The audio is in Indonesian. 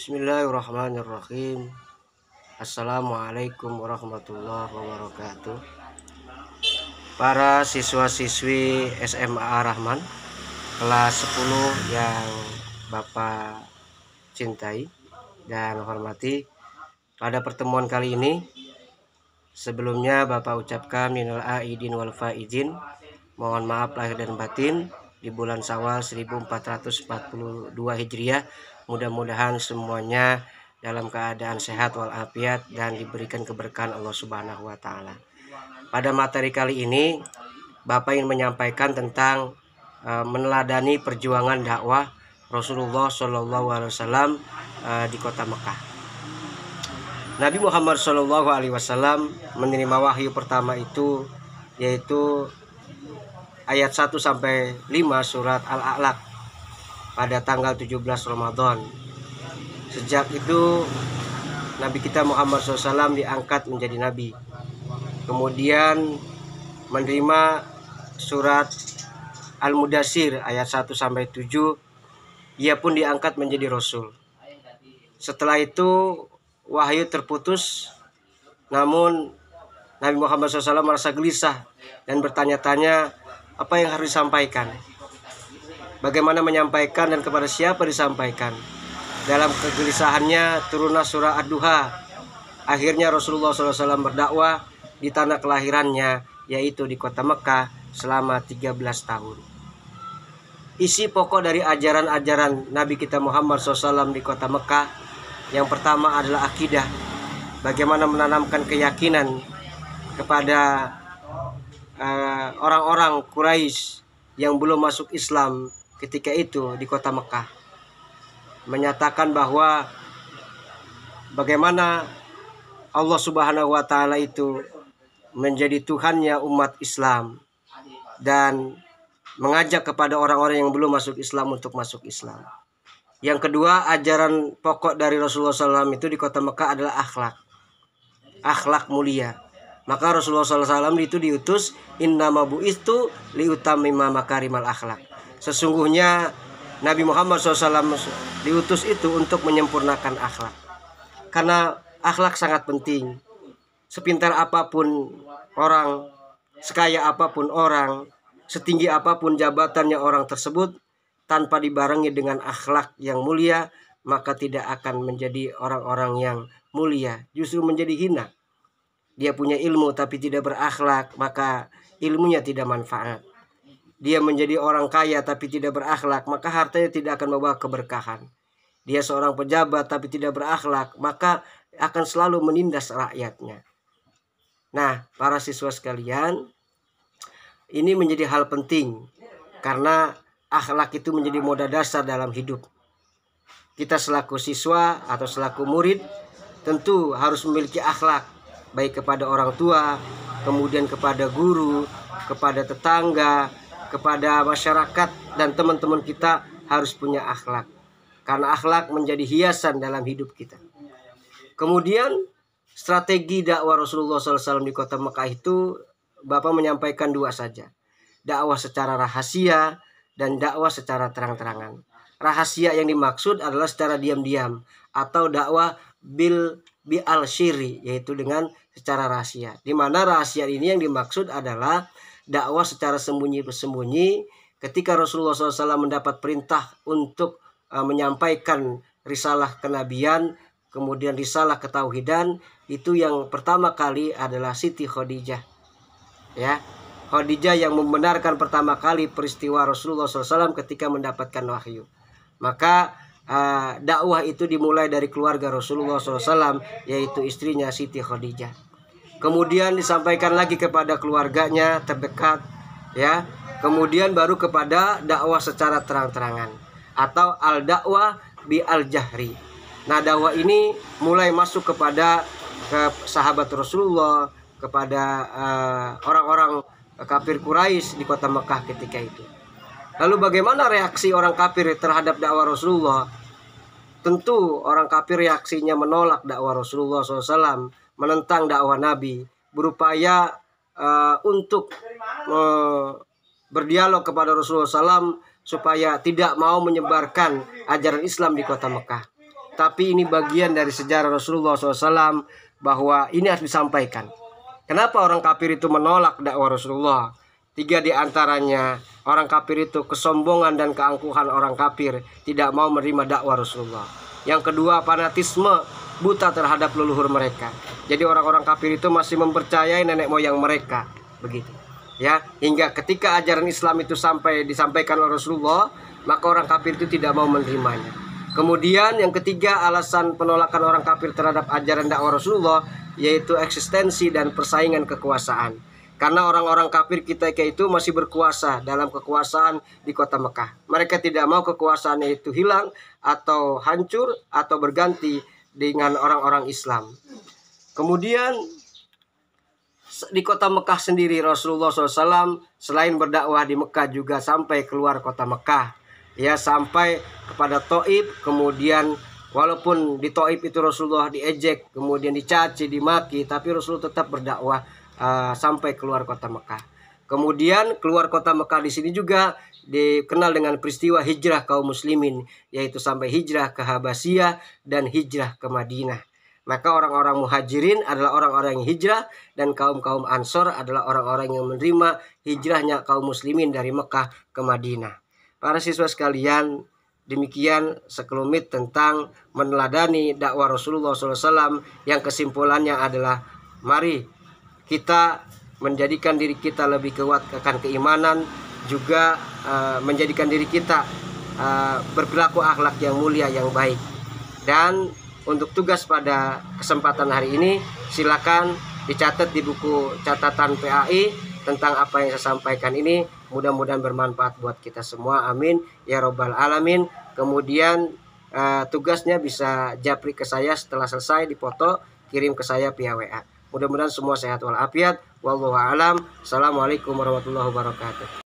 Bismillahirrahmanirrahim. Assalamualaikum warahmatullahi wabarakatuh. Para siswa-siswi SMA Ar-Rahman kelas 10 yang Bapak cintai dan hormati, pada pertemuan kali ini sebelumnya Bapak ucapkan minal aidin wal faizin, mohon maaf lahir dan batin di bulan Syawal 1442 Hijriah. Mudah-mudahan semuanya dalam keadaan sehat walafiat dan diberikan keberkahan Allah Subhanahu wa taala. Pada materi kali ini Bapak ingin menyampaikan tentang meneladani perjuangan dakwah Rasulullah Shallallahu Alaihi Wasallam di kota Mekah. Nabi Muhammad Shallallahu Alaihi Wasallam menerima wahyu pertama itu yaitu ayat 1 sampai 5 surat Al-A'laq pada tanggal 17 Ramadan. Sejak itu Nabi kita Muhammad SAW diangkat menjadi Nabi. Kemudian menerima surat Al-Mudassir ayat 1 sampai 7. Ia pun diangkat menjadi Rasul. Setelah itu wahyu terputus. Namun Nabi Muhammad SAW merasa gelisah dan bertanya-tanya apa yang harus disampaikan, bagaimana menyampaikan dan kepada siapa disampaikan. Dalam kegelisahannya turunlah surah Ad-Duha. Akhirnya Rasulullah SAW berdakwah di tanah kelahirannya, yaitu di kota Mekah selama 13 tahun. Isi pokok dari ajaran-ajaran Nabi kita Muhammad SAW di kota Mekah, yang pertama adalah akidah. Bagaimana menanamkan keyakinan kepada orang-orang Quraisy yang belum masuk Islam ketika itu di kota Mekah, menyatakan bahwa bagaimana Allah Subhanahu wa taala itu menjadi Tuhannya umat Islam dan mengajak kepada orang-orang yang belum masuk Islam untuk masuk Islam. Yang kedua, ajaran pokok dari Rasulullah SAW itu di kota Mekah adalah akhlak mulia. Maka Rasulullah SAW itu diutus innama bu'istu liutammima makarimal akhlak. Sesungguhnya Nabi Muhammad SAW diutus itu untuk menyempurnakan akhlak. Karena akhlak sangat penting. Sepintar apapun orang, sekaya apapun orang, setinggi apapun jabatannya orang tersebut, tanpa dibarengi dengan akhlak yang mulia, maka tidak akan menjadi orang-orang yang mulia, justru menjadi hina. Dia punya ilmu tapi tidak berakhlak, maka ilmunya tidak manfaat. Dia menjadi orang kaya tapi tidak berakhlak, maka hartanya tidak akan membawa keberkahan. Dia seorang pejabat tapi tidak berakhlak, maka akan selalu menindas rakyatnya. Nah, para siswa sekalian, ini menjadi hal penting karena akhlak itu menjadi modal dasar dalam hidup. Kita selaku siswa atau selaku murid tentu harus memiliki akhlak, baik kepada orang tua, kemudian kepada guru, kepada tetangga, kepada masyarakat, dan teman-teman kita harus punya akhlak. Karena akhlak menjadi hiasan dalam hidup kita. Kemudian strategi dakwah Rasulullah SAW di kota Mekah itu Bapak menyampaikan dua saja. Dakwah secara rahasia dan dakwah secara terang-terangan. Rahasia yang dimaksud adalah secara diam-diam, atau dakwah al-syiri, yaitu dengan secara rahasia. Di mana rahasia ini yang dimaksud adalah dakwah secara sembunyi-sembunyi. Ketika Rasulullah SAW mendapat perintah untuk menyampaikan risalah kenabian, kemudian risalah ketauhidan, itu yang pertama kali adalah Siti Khadijah. Ya, Khadijah yang membenarkan pertama kali peristiwa Rasulullah SAW ketika mendapatkan wahyu. Maka dakwah itu dimulai dari keluarga Rasulullah SAW, yaitu istrinya Siti Khadijah. Kemudian disampaikan lagi kepada keluarganya terdekat, ya. Kemudian baru kepada dakwah secara terang-terangan atau al-dakwah bi al-jahri. Nah, dakwah ini mulai masuk kepada sahabat Rasulullah, kepada orang-orang kafir Quraisy di kota Mekah ketika itu. Lalu bagaimana reaksi orang kafir terhadap dakwah Rasulullah? Tentu orang kafir reaksinya menolak dakwah Rasulullah SAW, menentang dakwah Nabi, berupaya untuk berdialog kepada Rasulullah SAW supaya tidak mau menyebarkan ajaran Islam di kota Mekah. tapi ini bagian dari sejarah Rasulullah SAW bahwa ini harus disampaikan. Kenapa orang kafir itu menolak dakwah Rasulullah? 3 di antaranya, orang kafir itu kesombongan dan keangkuhan orang kafir, tidak mau menerima dakwah Rasulullah. Yang kedua, fanatisme buta terhadap leluhur mereka. Jadi orang-orang kafir itu masih mempercayai nenek moyang mereka, begitu. Ya, hingga ketika ajaran Islam itu disampaikan oleh Rasulullah, maka orang kafir itu tidak mau menerimanya. Kemudian yang ketiga, alasan penolakan orang kafir terhadap ajaran dakwah Rasulullah yaitu eksistensi dan persaingan kekuasaan. Karena orang-orang kafir ketika itu masih berkuasa dalam kekuasaan di kota Mekah. Mereka tidak mau kekuasaannya itu hilang atau hancur atau berganti dengan orang-orang Islam. Kemudian di kota Mekah sendiri Rasulullah SAW selain berdakwah di Mekah juga sampai keluar kota Mekah. Ya, sampai kepada Thaif. Kemudian walaupun di Thaif itu Rasulullah diejek, kemudian dicaci, dimaki, tapi Rasulullah tetap berdakwah sampai keluar kota Mekah. Kemudian keluar kota Mekah di sini juga dikenal dengan peristiwa hijrah kaum muslimin, yaitu sampai hijrah ke Habasyah dan hijrah ke Madinah. Maka orang-orang muhajirin adalah orang-orang yang hijrah, dan kaum-kaum ansor adalah orang-orang yang menerima hijrahnya kaum muslimin dari Mekah ke Madinah. Para siswa sekalian, demikian sekelumit tentang meneladani dakwah Rasulullah SAW yang kesimpulannya adalah mari kita menjadikan diri kita lebih kuat akan keimanan, juga menjadikan diri kita berperilaku akhlak yang mulia, yang baik. Dan untuk tugas pada kesempatan hari ini, silakan dicatat di buku catatan PAI tentang apa yang saya sampaikan ini. Mudah-mudahan bermanfaat buat kita semua, amin ya robbal alamin. Kemudian tugasnya bisa japri ke saya setelah selesai, dipoto, kirim ke saya via WA. Mudah-mudahan semua sehat walafiat. Wallahu a'lam. Assalamualaikum warahmatullahi wabarakatuh.